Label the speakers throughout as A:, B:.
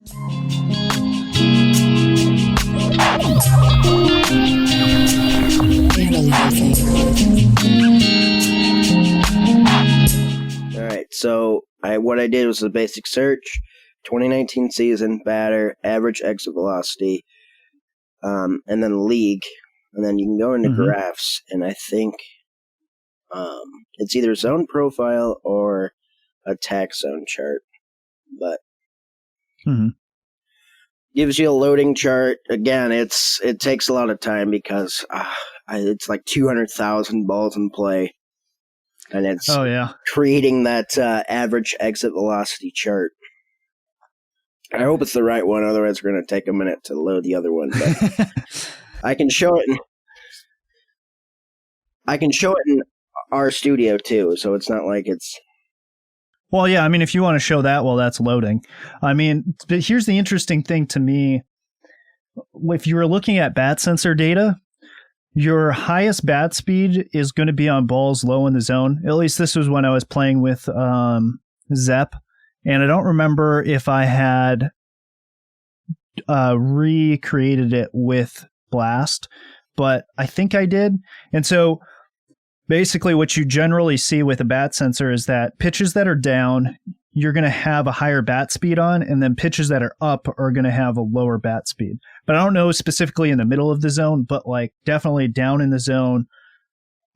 A: All right, so what I did was a basic search, 2019 season, batter, average exit velocity, and then league, and then you can go into graphs, and I think it's either zone profile or attack zone chart, but gives you a loading chart. Again, it takes a lot of time because it's like 200,000 balls in play, and it's creating that average exit velocity chart. I hope it's the right one, otherwise it's going to take a minute to load the other one. But I can show it. I can show it in our studio too, so it's not like it's.
B: Well, yeah, I mean, if you want to show that while that's loading, I mean, but here's the interesting thing to me. If you were looking at bat sensor data, your highest bat speed is going to be on balls low in the zone. At least this was when I was playing with Zep, and I don't remember if I had recreated it with Blast, but I think I did. And so basically what you generally see with a bat sensor is that pitches that are down, you're going to have a higher bat speed on, and then pitches that are up are going to have a lower bat speed. But I don't know specifically in the middle of the zone, but like definitely down in the zone,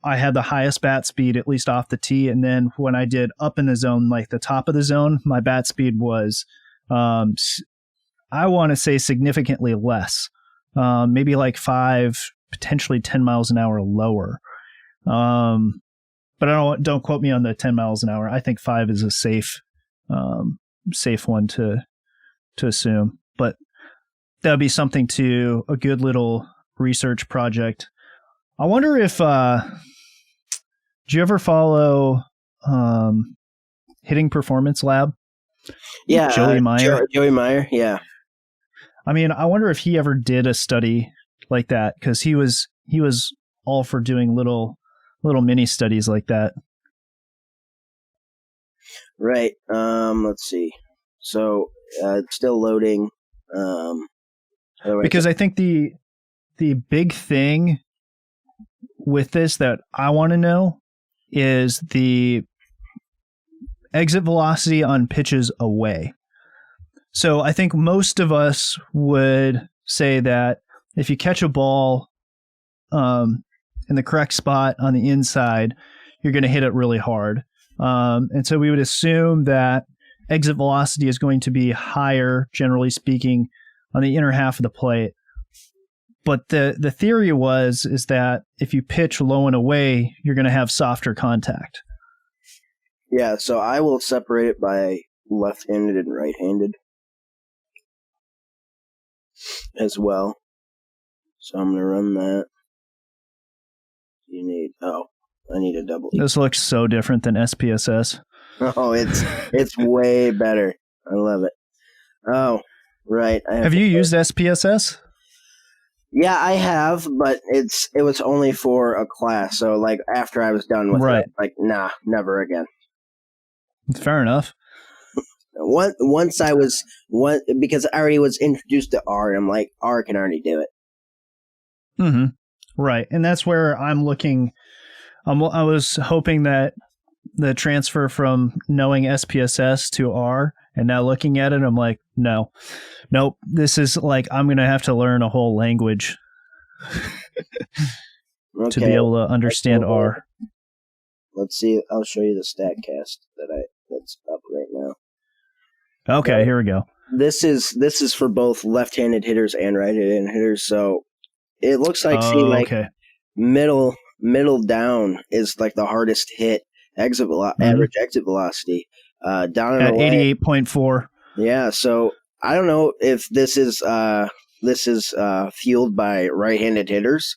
B: I had the highest bat speed, at least off the tee. And then when I did up in the zone, like the top of the zone, my bat speed was, I want to say significantly less, maybe like 5, potentially 10 miles an hour lower. But don't quote me on the 10 miles an hour. I think 5 is a safe one to assume, but that'd be something to a good little research project. I wonder if, do you ever follow, Hitting Performance Lab?
A: Yeah.
B: Joey Meyer.
A: Joey Meyer. Yeah.
B: I mean, I wonder if he ever did a study like that, because he was all for doing little mini studies like that.
A: Right. Let's see. So it's still loading.
B: Because I think the big thing with this that I want to know is the exit velocity on pitches away. So I think most of us would say that if you catch a ball in the correct spot on the inside, you're going to hit it really hard. And so we would assume that exit velocity is going to be higher, generally speaking, on the inner half of the plate. But the theory is that if you pitch low and away, you're going to have softer contact.
A: Yeah, so I will separate it by left-handed and right-handed as well. So I'm going to run that. I need a double.
B: This looks so different than SPSS.
A: Oh, it's way better. I love it. Oh, right.
B: Have you used SPSS?
A: Yeah, I have, but it was only for a class. So like after I was done with it, like nah, never again.
B: Fair enough.
A: Once because I already was introduced to R, and I'm like, R can already do it.
B: Mm-hmm. Right, and that's where I'm looking. I was hoping that the transfer from knowing SPSS to R and now looking at it, I'm like, nope. This is like I'm going to have to learn a whole language to be able to understand R.
A: Let's see. I'll show you the StatCast that's up right now.
B: Okay, here we go.
A: This is for both left-handed hitters and right-handed hitters. So it looks like middle down is like the hardest hit average exit velocity. Down
B: at 88.4.
A: Yeah, so I don't know if this is fueled by right-handed hitters,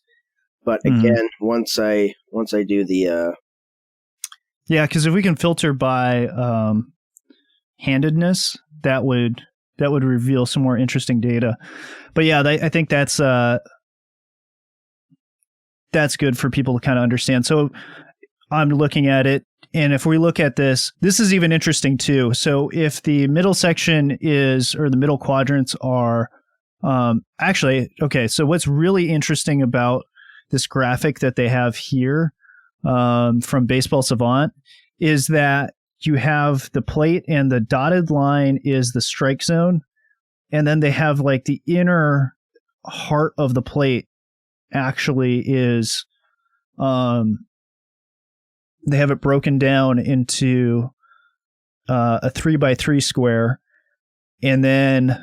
A: but again, once I do the
B: yeah, because if we can filter by handedness, that would reveal some more interesting data. But yeah, I think that's good for people to kind of understand. So I'm looking at it. And if we look at this, this is even interesting too. So if the middle section is, or the middle quadrants are, actually, okay, so what's really interesting about this graphic that they have here from Baseball Savant is that you have the plate and the dotted line is the strike zone. And then they have like the inner heart of the plate actually is, they have it broken down into a 3x3 square. And then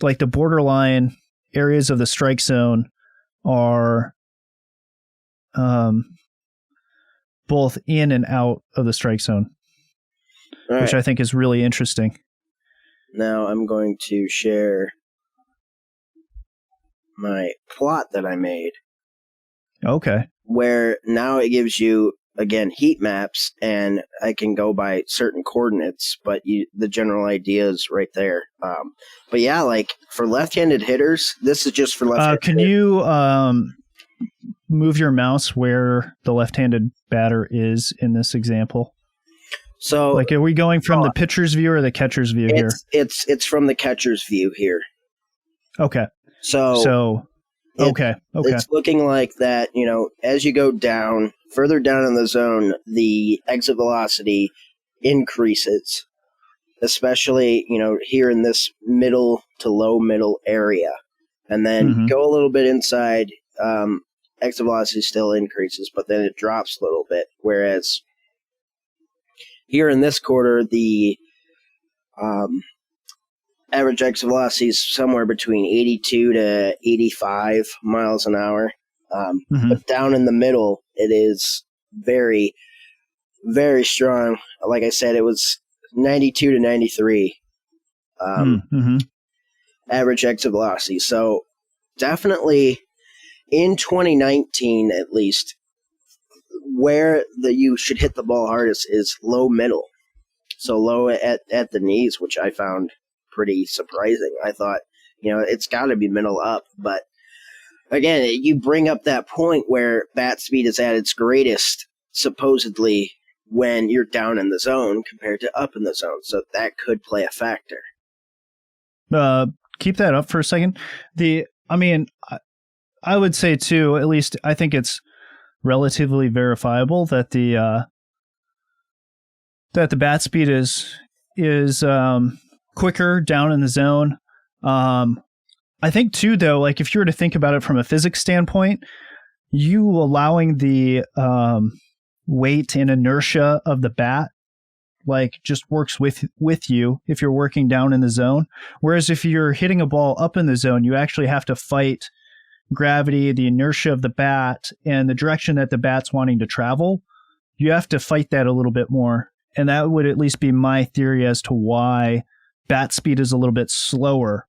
B: like the borderline areas of the strike zone are both in and out of the strike zone, which I think is really interesting.
A: Now I'm going to share my plot that I made.
B: Okay.
A: Where now it gives you, again, heat maps, and I can go by certain coordinates, but the general idea is right there. But yeah, like for left-handed hitters, this is just for left-handed
B: Can you move your mouse where the left-handed batter is in this example?
A: So,
B: like, are we going from the pitcher's view or the catcher's view here?
A: It's from the catcher's view here.
B: Okay.
A: So
B: okay.
A: It's looking like that, as you go down, further down in the zone, the exit velocity increases, especially, here in this middle to low middle area. And then go a little bit inside, exit velocity still increases, but then it drops a little bit. Whereas here in this quarter, the average exit velocity is somewhere between 82 to 85 miles an hour. But down in the middle, it is very, very strong. Like I said, it was 92 to 93 average exit velocity. So definitely in 2019, at least, where you should hit the ball hardest is low middle. So low at the knees, which I found pretty surprising. I thought, it's got to be middle up. But again, you bring up that point where bat speed is at its greatest, supposedly, when you're down in the zone compared to up in the zone. So that could play a factor.
B: Keep that up for a second. I would say too, at least I think it's relatively verifiable that the bat speed is quicker down in the zone. I think too, though, like if you were to think about it from a physics standpoint, you allowing the weight and inertia of the bat like just works with you if you're working down in the zone. Whereas if you're hitting a ball up in the zone, you actually have to fight gravity, the inertia of the bat, and the direction that the bat's wanting to travel. You have to fight that a little bit more. And that would at least be my theory as to why bat speed is a little bit slower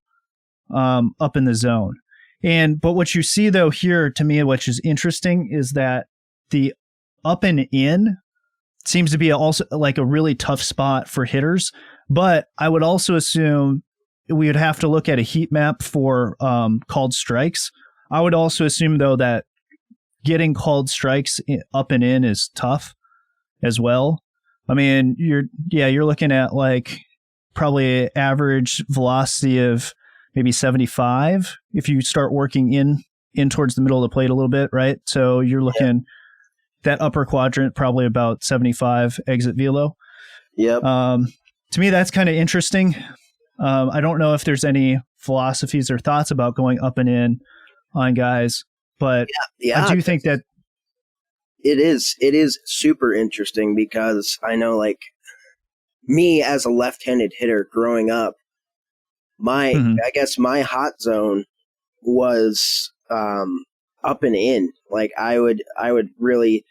B: up in the zone. But what you see though here, to me, which is interesting, is that the up and in seems to be also like a really tough spot for hitters. But I would also assume we would have to look at a heat map for called strikes. I would also assume though that getting called strikes up and in is tough as well. I mean, you're looking at like probably average velocity of maybe 75 if you start working in towards the middle of the plate a little bit, right? So you're looking that upper quadrant, probably about 75 exit velo.
A: Yep.
B: To me, that's kind of interesting. I don't know if there's any philosophies or thoughts about going up and in on guys, but I do think that
A: it is super interesting because I know, like, me as a left-handed hitter growing up, I guess my hot zone was up and in. Like I would really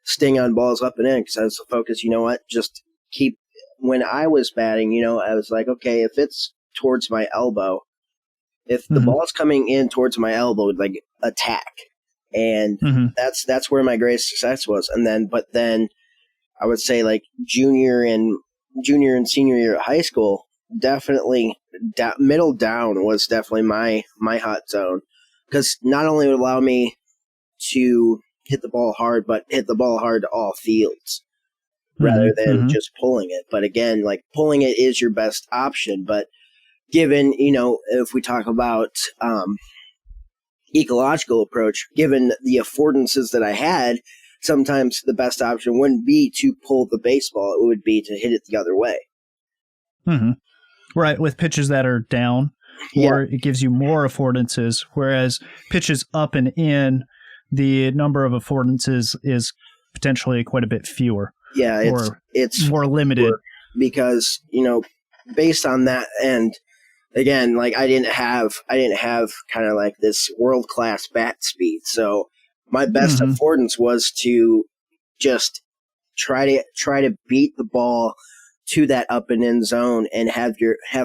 A: sting on balls up and in because I was focused. You know what? Just keep. When I was batting, I was like, okay, if it's towards my elbow, if the ball's coming in towards my elbow, like attack, and that's where my greatest success was. But then I would say like junior and senior year of high school, definitely middle down was definitely my hot zone, because not only would allow me to hit the ball hard, but hit the ball hard to all fields rather than just pulling it. But again, like pulling it is your best option. But given, if we talk about ecological approach, given the affordances that I had, sometimes the best option wouldn't be to pull the baseball. It would be to hit it the other way.
B: Right, with pitches that are down, or it gives you more affordances, whereas pitches up and in, the number of affordances is potentially quite a bit fewer.
A: Yeah, it's
B: more limited.
A: Because, based on that, and again, like I didn't have kind of like this world-class bat speed. So my best affordance was to just try to beat the ball to that up and in zone and have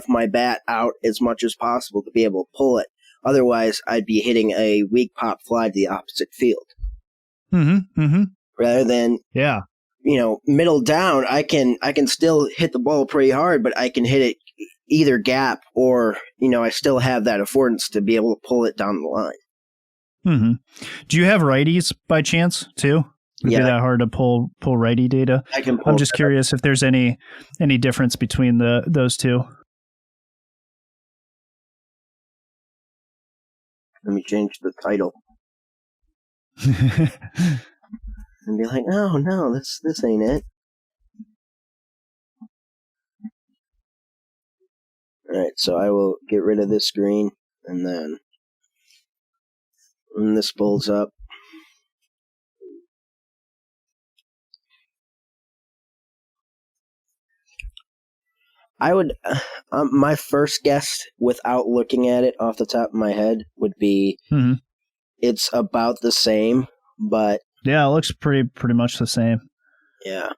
A: my bat out as much as possible to be able to pull it. Otherwise, I'd be hitting a weak pop fly to the opposite field. Rather than middle down, I can still hit the ball pretty hard, but I can hit it either gap or I still have that affordance to be able to pull it down the line.
B: Do you have righties by chance too? Would it be that hard to pull righty data? I'm just curious if there's any difference between those two.
A: Let me change the title. And be like, oh no, this ain't it. Alright, so I will get rid of this screen, and then when this pulls up, I would, my first guess without looking at it off the top of my head would be it's about the same, but
B: yeah, it looks pretty much the same.
A: Yeah.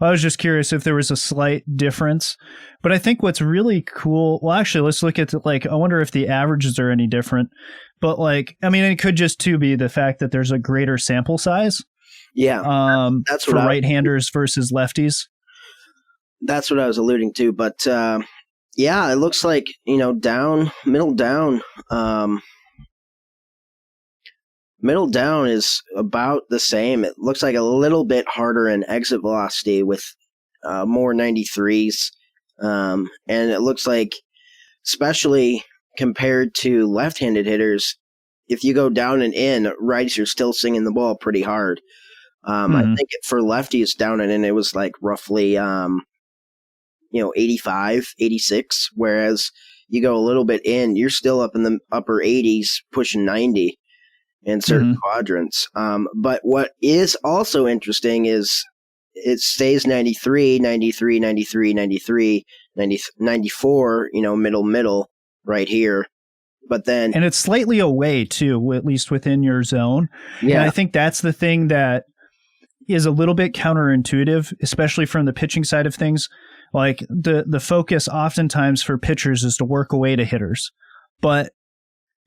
B: I was just curious if there was a slight difference, but I think what's really cool, well, actually, let's look at I wonder if the averages are any different, but it could just be the fact that there's a greater sample size.
A: Yeah.
B: That's for right-handers versus lefties.
A: That's what I was alluding to, but it looks like, middle down, middle down is about the same. It looks like a little bit harder in exit velocity with more 93s. And it looks like, especially compared to left-handed hitters, if you go down and in, righties are still singing the ball pretty hard. I think for lefties down and in, it was like roughly 85, 86, whereas you go a little bit in, you're still up in the upper 80s, pushing 90 in certain quadrants. But what is also interesting is it stays 93, 93, 93, 93, 90, 94, middle right here. But then...
B: And it's slightly away, too, at least within your zone.
A: Yeah.
B: And I think that's the thing that is a little bit counterintuitive, especially from the pitching side of things. Like the focus oftentimes for pitchers is to work away to hitters, but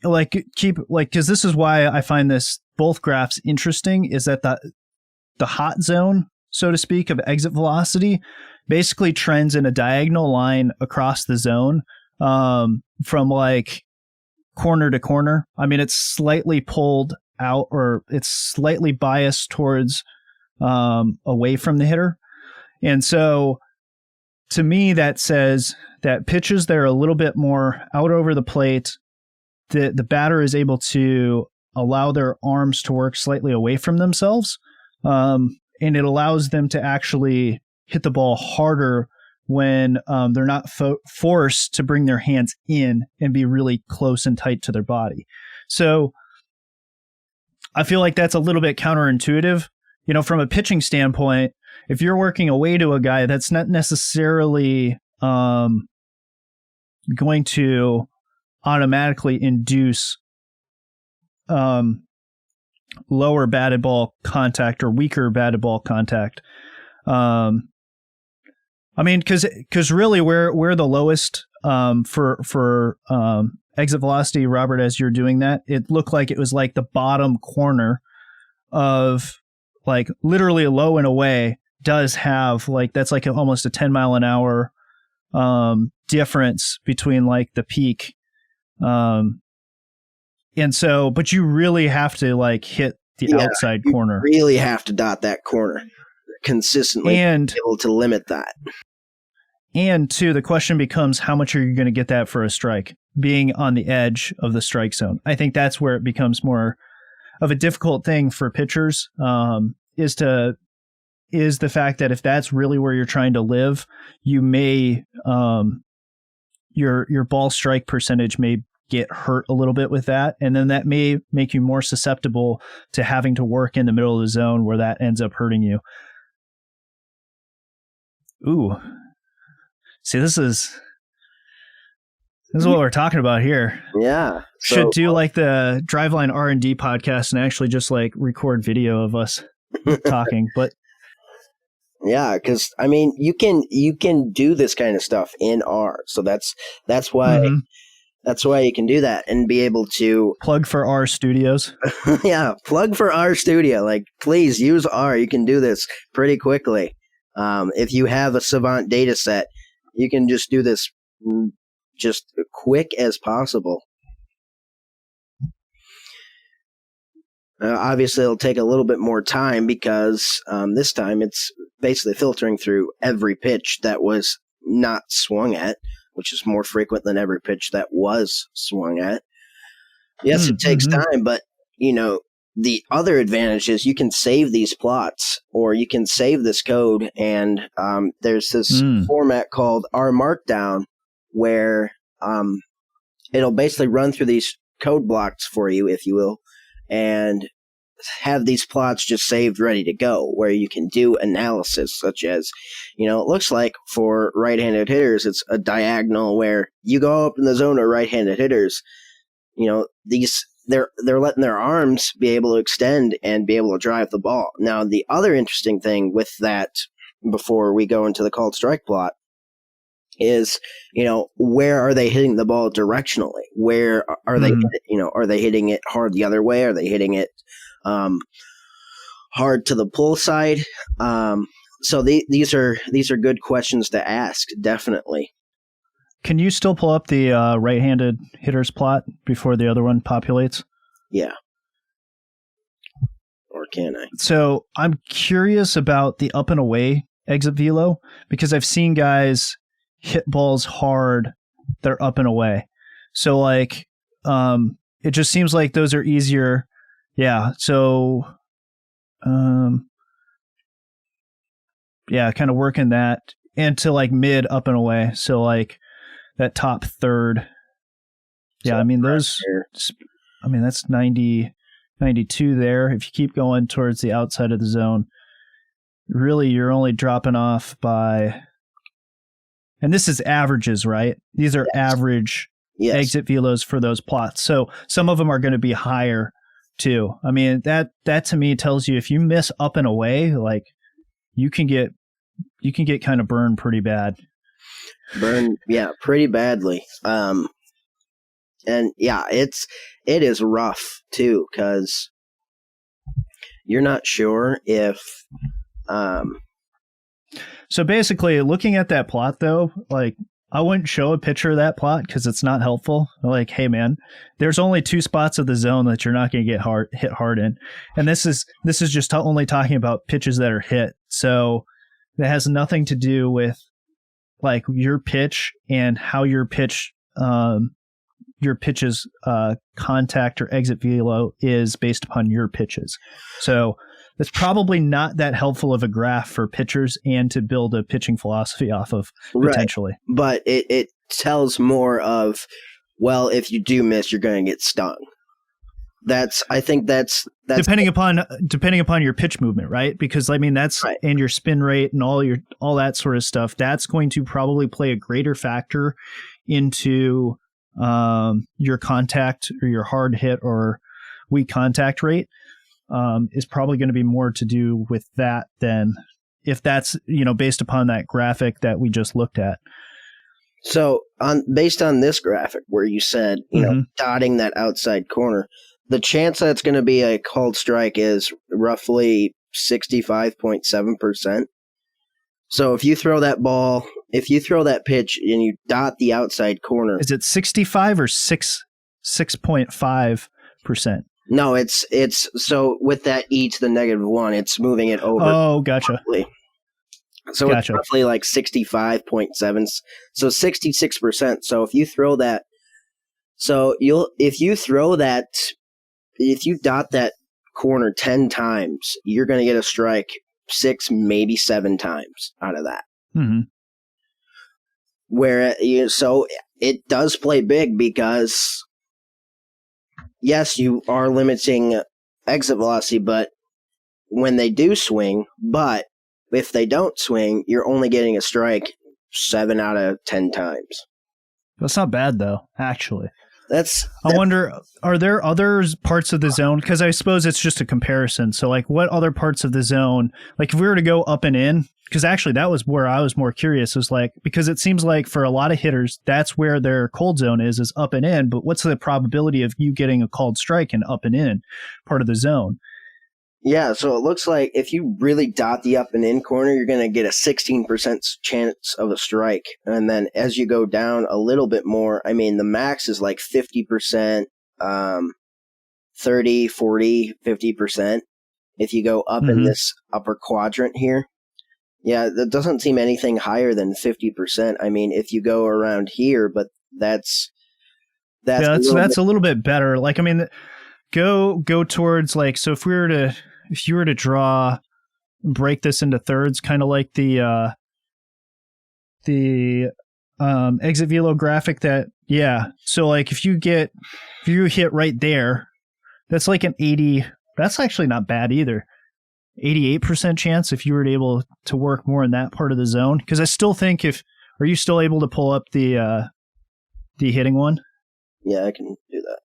B: because this is why I find both graphs interesting, is that the hot zone, so to speak, of exit velocity basically trends in a diagonal line across the zone, from corner to corner. It's slightly pulled out, or it's slightly biased towards away from the hitter. And so to me, that says that pitches that are a little bit more out over the plate, the batter is able to allow their arms to work slightly away from themselves, and it allows them to actually hit the ball harder when they're not forced to bring their hands in and be really close and tight to their body. So I feel like that's a little bit counterintuitive. From a pitching standpoint, if you're working away to a guy, that's not necessarily going to automatically induce lower batted ball contact or weaker batted ball contact. Because really we're the lowest for exit velocity, Robert, as you're doing that. It looked like it was like the bottom corner of literally low and away does have that's almost a 10 mile an hour difference between the peak And so, but you really have to like hit the outside corner.
A: You really have to dot that corner consistently
B: and
A: to be able to limit that.
B: And two, the question becomes, how much are you going to get that for a strike? Being on the edge of the strike zone. I think that's where it becomes more of a difficult thing for pitchers, is the fact that if that's really where you're trying to live, you may, your ball strike percentage may get hurt a little bit with that. And then that may make you more susceptible to having to work in the middle of the zone where that ends up hurting you. Ooh. See, this is what we're talking about here.
A: Yeah.
B: Should do like the Driveline R&D podcast and actually just like record video of us talking. But
A: yeah, because I mean, you can do this kind of stuff in R, so that's why that's why you can do that and be able to
B: plug for R Studios.
A: Yeah, plug for R Studio. Like, please use R. You can do this pretty quickly. If you have a Savant data set, you can just do this just quick as possible. Obviously, it'll take a little bit more time because this time it's basically filtering through every pitch that was not swung at, which is more frequent than every pitch that was swung at. Yes, it takes time, but, you know, the other advantage is you can save these plots, or you can save this code, and there's this format called R Markdown where it'll basically run through these code blocks for you, if you will, and have these plots just saved ready to go, where you can do analysis, such as, you know, it looks like for right-handed hitters, it's a diagonal where you go up in the zone of right-handed hitters, you know, they're letting their arms be able to extend and be able to drive the ball. Now, the other interesting thing with that, before we go into the called strike plot, is, you know, where are they hitting the ball directionally? Where are they, you know, are they hitting it hard the other way? Are they hitting it hard to the pull side? So these are good questions to ask, definitely.
B: Can you still pull up the right-handed hitters plot before the other one populates?
A: Yeah. Or can I?
B: So I'm curious about the up and away exit velo, because I've seen guys hit balls hard, they're up and away. So like, it just seems like those are easier. Yeah. So, yeah, kind of working that into like mid up and away. So like that top third. Yeah. So I mean, that's 90, 92 there. If you keep going towards the outside of the zone, really you're only dropping off by, and this is averages, right? These are average exit velos for those plots. So some of them are going to be higher too. I mean, that to me tells you if you miss up and away, like you can get kind of burned pretty bad.
A: Pretty badly. And yeah, it is rough too, because you're not sure if
B: So basically, looking at that plot, though, like, I wouldn't show a picture of that plot because it's not helpful. Like, hey, man, there's only 2 spots of the zone that you're not going to get hit hard in. And this is just only talking about pitches that are hit. So that has nothing to do with, like, your pitch and how your pitch's contact or exit velo is based upon your pitches. So it's probably not that helpful of a graph for pitchers and to build a pitching philosophy off of, potentially.
A: Right. But it tells more of, well, if you do miss, you're going to get stung. I think that's
B: depending upon your pitch movement, right? Because I mean that's right. And your spin rate and all that sort of stuff. That's going to probably play a greater factor into your contact or your hard hit or weak contact rate. Is probably going to be more to do with that than if that's, you know, based upon that graphic that we just looked at.
A: So based on this graphic where you said, you know, dotting that outside corner, the chance that's going to be a called strike is roughly 65.7%. So if you throw that pitch and you dot the outside corner.
B: Is it 65 or 6.5
A: No, it's so with that e to the -1, it's moving it over.
B: Oh, gotcha.
A: Roughly. So
B: Gotcha.
A: it's roughly like 65.7. So 66%. So if you throw that, if you dot that corner 10 times, you're going to get a strike 6, maybe 7 times out of that.
B: Mm-hmm.
A: So it does play big because, yes, you are limiting exit velocity, but when they do swing, but if they don't swing, you're only getting a strike 7 out of 10 times.
B: That's not bad, though, actually.
A: That's
B: I wonder, are there other parts of the zone? Because I suppose it's just a comparison. So, like, what other parts of the zone, like, if we were to go up and in, because actually that was where I was more curious, is like, because it seems like for a lot of hitters, that's where their cold zone is up and in. But what's the probability of you getting a called strike in up and in part of the zone?
A: Yeah, so it looks like if you really dot the up and in corner, you're going to get a 16% chance of a strike. And then as you go down a little bit more, I mean, the max is like 50%, 30, 40, 50%. If you go up in this upper quadrant here. Yeah, that doesn't seem anything higher than 50%. I mean, if you go around here, but that's
B: a little bit better. Like, I mean, go towards, like, so if you were to break this into thirds, kind of like the exit velo graphic so like if you hit right there, that's like an 80, that's actually not bad either. 88% chance if you were able to work more in that part of the zone. Because I still think are you still able to pull up the hitting one?
A: Yeah, I can do that.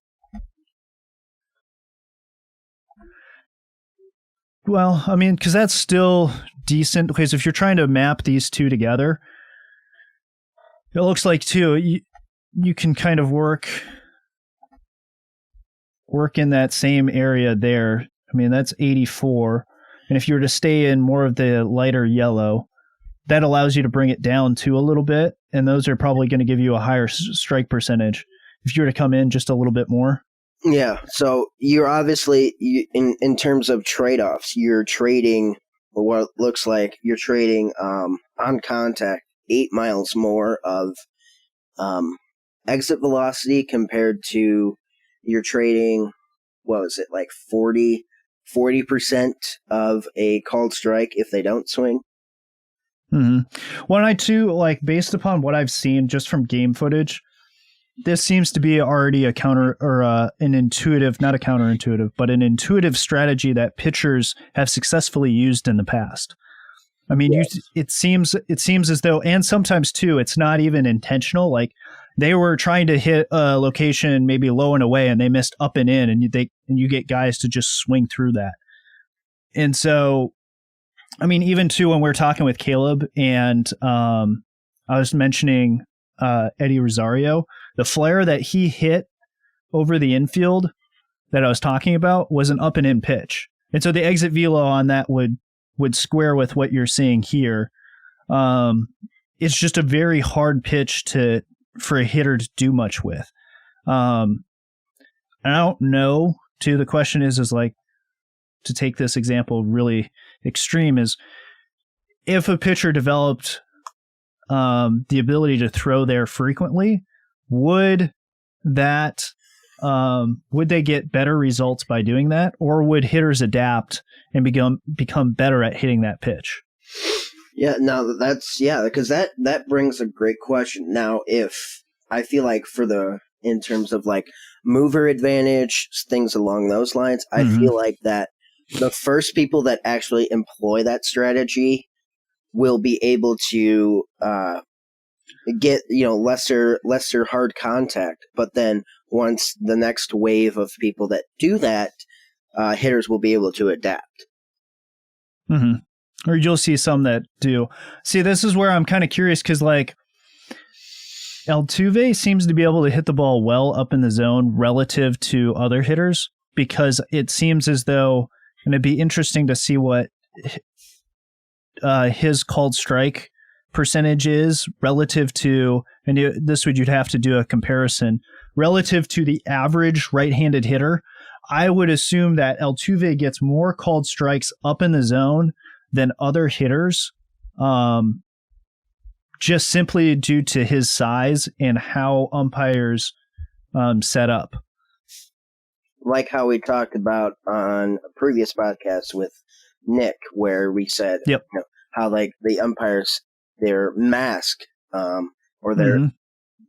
B: Well, I mean, because that's still decent. Because if you're trying to map these two together, it looks like too you can kind of work in that same area there. I mean, that's 84, and if you were to stay in more of the lighter yellow, that allows you to bring it down to a little bit, and those are probably going to give you a higher strike percentage if you were to come in just a little bit more.
A: Yeah, so you're obviously, in terms of trade-offs, you're trading what looks like you're trading on contact 8 miles more of exit velocity compared to you're trading, what was it, like 40% of a called strike if they don't swing.
B: Mm-hmm. Well, I too, like, based upon what I've seen just from game footage, this seems to be already a counter or an intuitive, not a counterintuitive, but an intuitive strategy that pitchers have successfully used in the past. I mean, yes. It seems as though, and sometimes too, it's not even intentional. Like, they were trying to hit a location maybe low and away, and they missed up and in, and you get guys to just swing through that. And so, I mean, even too, when we're talking with Caleb, and I was mentioning Eddie Rosario, the flare that he hit over the infield that I was talking about was an up and in pitch. And so the exit velo on that would square with what you're seeing here. It's just a very hard pitch for a hitter to do much with. I don't know, too. The question is like, to take this example really extreme, is if a pitcher developed the ability to throw there frequently, would they get better results by doing that, or would hitters adapt and become better at hitting that pitch?
A: Yeah, no, because that brings a great question. Now, if I feel like in terms of like mover advantage, things along those lines, I feel like that the first people that actually employ that strategy will be able to get lesser hard contact, but then once the next wave of people that do that, hitters will be able to adapt.
B: Or you'll see some that do. See, this is where I'm kind of curious, because like Altuve seems to be able to hit the ball well up in the zone relative to other hitters, because it seems as though, and it'd be interesting to see what his called strike percentage is relative to, and you'd have to do a comparison relative to the average right-handed hitter. I would assume that Altuve gets more called strikes up in the zone than other hitters, just simply due to his size and how umpires set up.
A: Like how we talked about on a previous podcast with Nick, where we said how like the umpires, their mask or their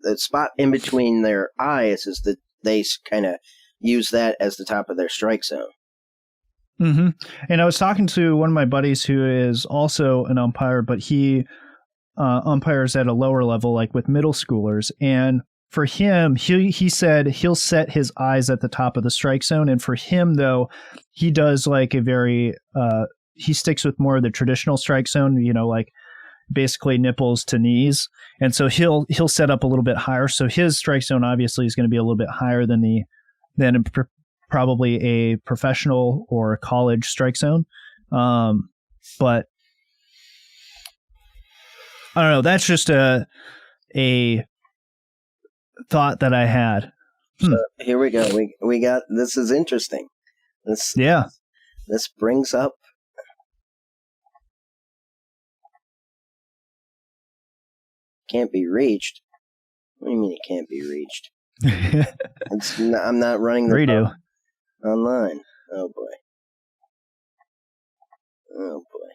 A: the spot in between their eyes is that they kind of use that as the top of their strike zone.
B: Mm-hmm. And I was talking to one of my buddies who is also an umpire, but he umpires at a lower level, like with middle schoolers. And for him, he said he'll set his eyes at the top of the strike zone. And for him, though, he does like a very he sticks with more of the traditional strike zone, like basically nipples to knees. And so he'll set up a little bit higher. So his strike zone obviously is going to be a little bit higher than probably a professional or college strike zone. But I don't know. That's just a thought that I had.
A: So here we go. We got, this is interesting. This brings up can't be reached. What do you mean it can't be reached? I'm not running the
B: redo
A: online. Oh boy. Oh boy.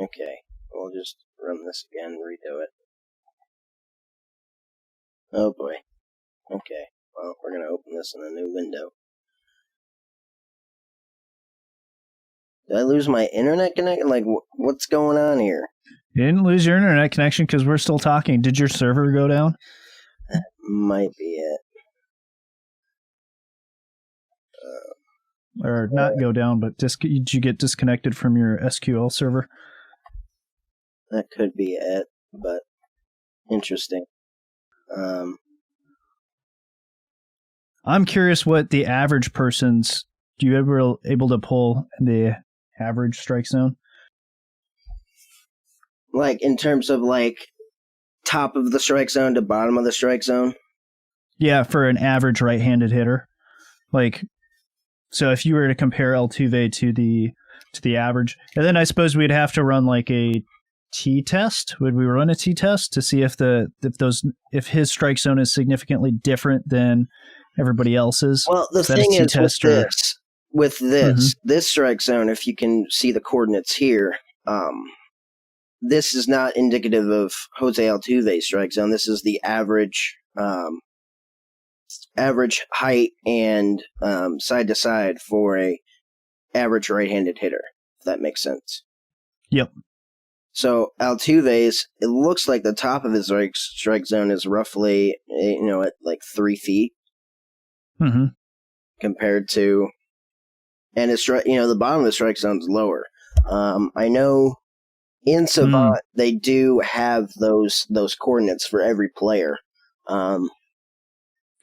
A: Okay, we'll just run this again, redo it. Oh boy. Okay, well, we're gonna open this in a new window. Did I lose my internet connection? Like, what's going on here?
B: You didn't lose your internet connection because we're still talking. Did your server go down?
A: That might be it.
B: Or not go down, but did you get disconnected from your SQL server?
A: That could be it, but interesting.
B: I'm curious what the average person's. Do you ever able to pull the average strike zone?
A: Like in terms of like top of the strike zone to bottom of the strike zone?
B: Yeah, for an average right-handed hitter. Like, so if you were to compare Altuve to the average, and then I suppose we'd have to run like a T-test. Would we run a T-test to see if his strike zone is significantly different than everybody else's?
A: Well, the thing is with this strike zone, if you can see the coordinates here, this is not indicative of Jose Altuve's strike zone. This is the average height and side to side for a average right-handed hitter, if that makes sense.
B: Yep.
A: So Altuve's, it looks like the top of his strike zone is roughly, at like 3 feet.
B: Mm-hmm.
A: Compared to, and his the bottom of the strike zone is lower. I know in Savant they do have those coordinates for every player.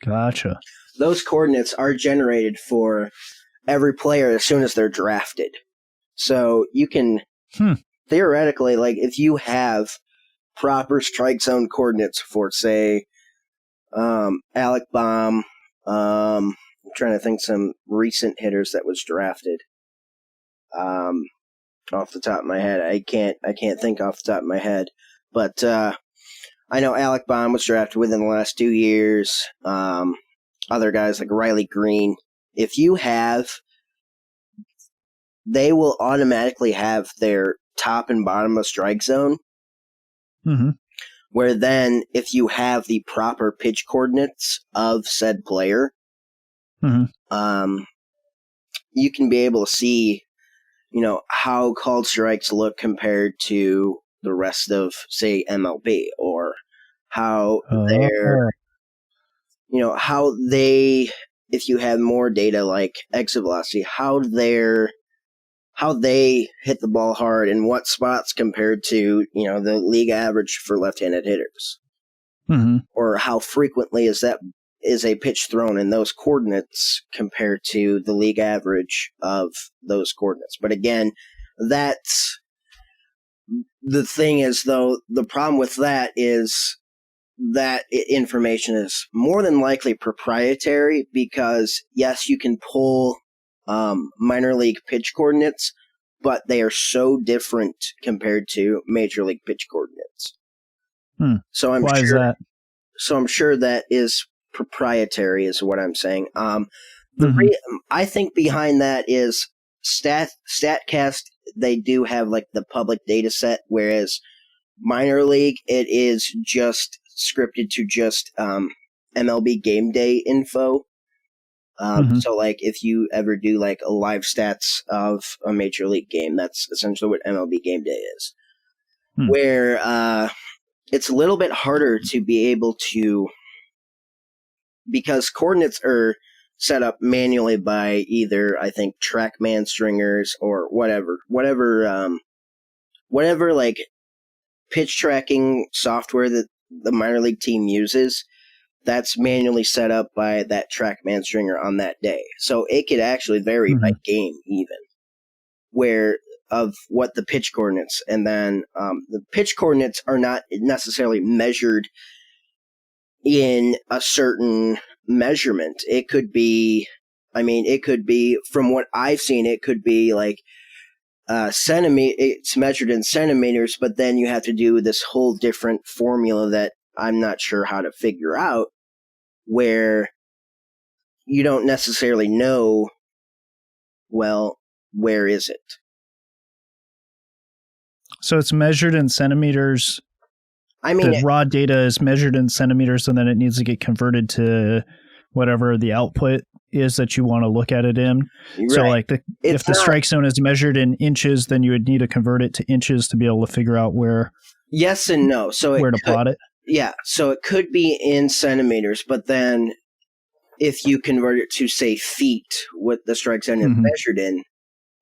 B: Gotcha.
A: Those coordinates are generated for every player as soon as they're drafted. So you can theoretically, like if you have proper strike zone coordinates for, say, Alec Baum. I'm trying to think some recent hitters that was drafted. Off the top of my head, I can't think off the top of my head, but I know Alec Baum was drafted within the last 2 years. Other guys like Riley Green. If you have, they will automatically have their top and bottom of strike zone.
B: Mm-hmm.
A: Where then, if you have the proper pitch coordinates of said player, you can be able to see, how called strikes look compared to the rest of, say, MLB, or how if you have more data like exit velocity, how they hit the ball hard in what spots compared to, the league average for left-handed hitters.
B: Mm-hmm.
A: Or how frequently is a pitch thrown in those coordinates compared to the league average of those coordinates. But again, that's the thing is, though, the problem with that is that information is more than likely proprietary because, yes, you can pull minor league pitch coordinates, but they are so different compared to major league pitch coordinates. So
B: Why is that?
A: So I'm sure that is proprietary, is what I'm saying. I think behind that is StatCast. They do have like the public data set, whereas minor league, it is just scripted to just MLB game day info. So like if you ever do like a live stats of a major league game, that's essentially what MLB game day is. Where it's a little bit harder to be able to, because coordinates are set up manually by either, I think, TrackMan stringers or whatever like pitch tracking software that the minor league team uses, that's manually set up by that TrackMan stringer on that day. So it could actually vary by game even, where of what the pitch coordinates, and then the pitch coordinates are not necessarily measured in a certain measurement. It could be, from what I've seen, it could be like it's measured in centimeters, but then you have to do this whole different formula that I'm not sure how to figure out, where you don't necessarily know, well, where is it?
B: So it's measured in centimeters. The raw data is measured in centimeters, and then it needs to get converted to whatever the output is that you want to look at it in. Right. So like if the strike zone is measured in inches, then you would need to convert it to inches to be able to figure out where. Yes and no. So where to plot it.
A: Yeah. So it could be in centimeters, but then if you convert it to, say, feet, what the strike zone is measured in,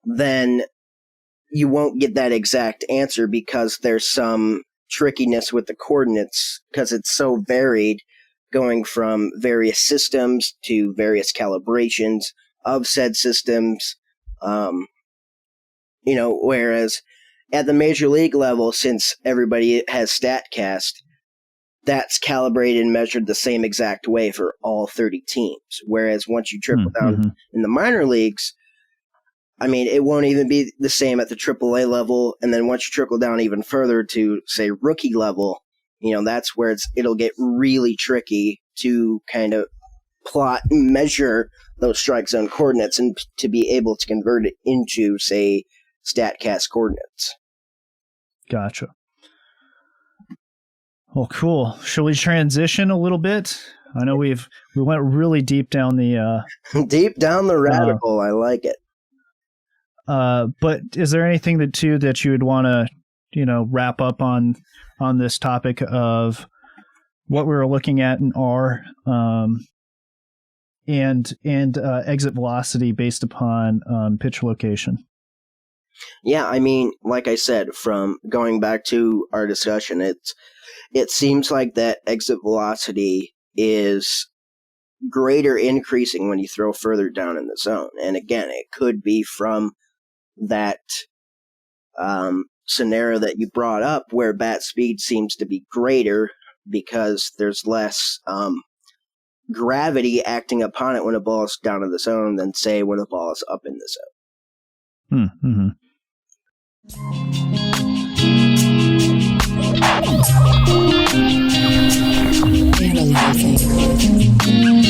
A: then you won't get that exact answer because there's some trickiness with the coordinates because it's so varied, going from various systems to various calibrations of said systems. Whereas at the major league level, since everybody has StatCast, that's calibrated and measured the same exact way for all 30 teams. Whereas once you trickle down in the minor leagues, it won't even be the same at the AAA level. And then once you trickle down even further to, say, rookie level, that's where it'll get really tricky to kind of plot and measure those strike zone coordinates and to be able to convert it into, say, StatCast coordinates.
B: Gotcha. Well, cool. Shall we transition a little bit? I know we went really deep down the
A: deep down the rabbit hole. I like it.
B: But is there anything that you would want to, wrap up on this topic of what we were looking at in R, and exit velocity based upon pitch location?
A: Yeah, like I said, from going back to our discussion, it seems like that exit velocity is greater increasing when you throw further down in the zone. And again, it could be from that scenario that you brought up where bat speed seems to be greater because there's less gravity acting upon it when a ball is down in the zone than, say, when a ball is up in the zone.
B: Analyzing.